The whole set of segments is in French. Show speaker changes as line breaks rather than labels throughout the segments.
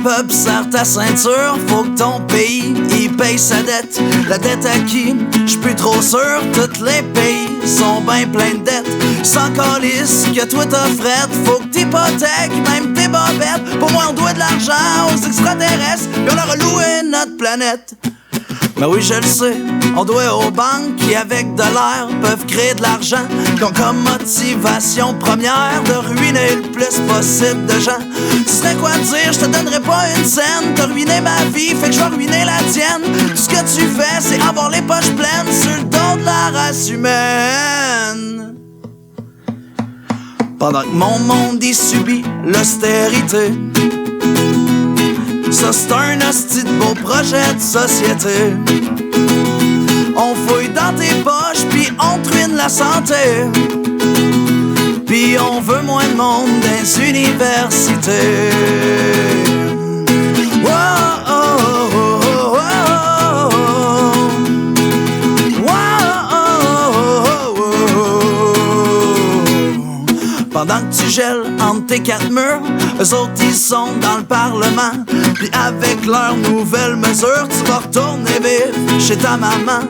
peuple serre ta ceinture, faut que ton pays y paye sa dette. La dette à qui? J'suis plus trop sûr, tous les pays sont ben pleins de dettes. Sans calice que toi t'as frette, faut que t'hypothèques même tes bobettes. Pour moi on doit de l'argent aux extraterrestres, pis on leur a loué notre planète. Mais oui, je le sais, on doit aux banques qui, avec de l'air, peuvent créer de l'argent, qui ont comme motivation première de ruiner le plus possible de gens. Ce serait quoi dire, je te donnerais pas une scène, t'as ruiné ma vie, fait que je vais ruiner la tienne. Tout ce que tu fais, c'est avoir les poches pleines sur le dos de la race humaine. Pendant que mon monde y subit l'austérité, ça c'est un hostie de beau projet de société. On fouille dans tes poches pis on te ruine la santé. Pis on veut moins de monde dans les universités. Oh, oh, oh, oh, oh, oh, oh. Pendant que tu gèles entre tes quatre murs, eux autres ils sont dans le parlement. Pis avec leurs nouvelles mesures, tu vas retourner vivre chez ta maman.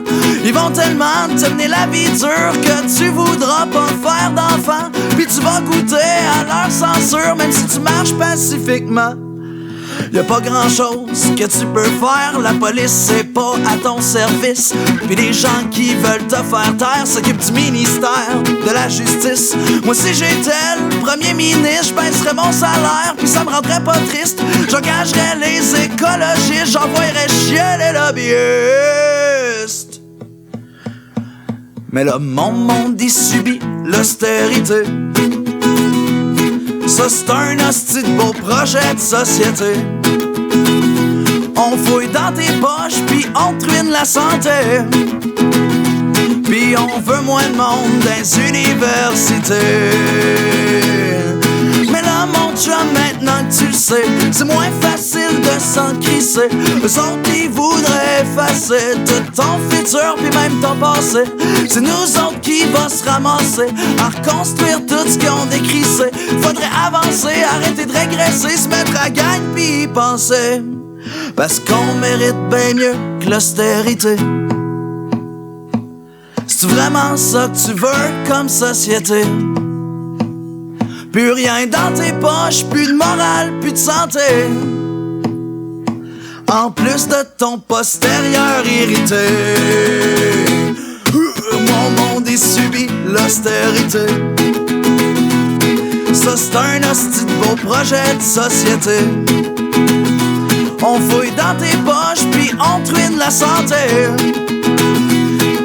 Ils vont tellement te mener la vie dure que tu voudras pas faire d'enfant. Puis tu vas goûter à leur censure même si tu marches pacifiquement. Y'a pas grand chose que tu peux faire, la police c'est pas à ton service. Puis les gens qui veulent te faire taire s'occupent du ministère de la justice. Moi si j'étais le premier ministre, j'baisserais mon salaire puis ça me rendrait pas triste. J'engagerais les écologistes, j'envoyerais chier les lobbyistes. Mais là mon monde y subit l'austérité. Ça c'est un hostie de beau projet de société. On fouille dans tes poches pis on te ruine la santé. Pis on veut moins de monde dans les universités. Mais là mon chum, maintenant que tu le sais, c'est moins facile de s'en crisser. Eux autres ils voudraient effacer tout ton futur pis même ton passé. C'est nous autres qui va se ramasser à reconstruire tout ce qu'on décrissé. Faudrait avancer, arrêter de régresser, se mettre à gagne pis y penser. Parce qu'on mérite bien mieux que l'austérité. C'est vraiment ça que tu veux comme société? Plus rien dans tes poches, plus de morale, plus de santé. En plus de ton postérieur irrité. Mon monde y subit l'austérité. Ça c'est un hostie de beau projet de société. On fouille dans tes poches pis on te ruine la santé.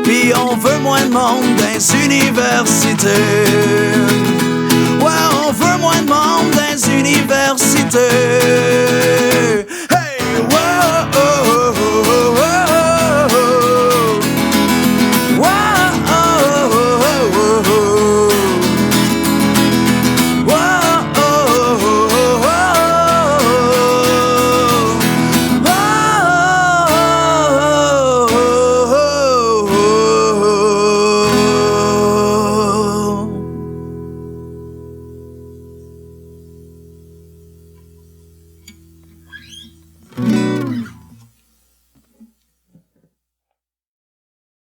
Pis on veut moins de monde dans les universités. Ouais, on veut moins de monde dans les universités.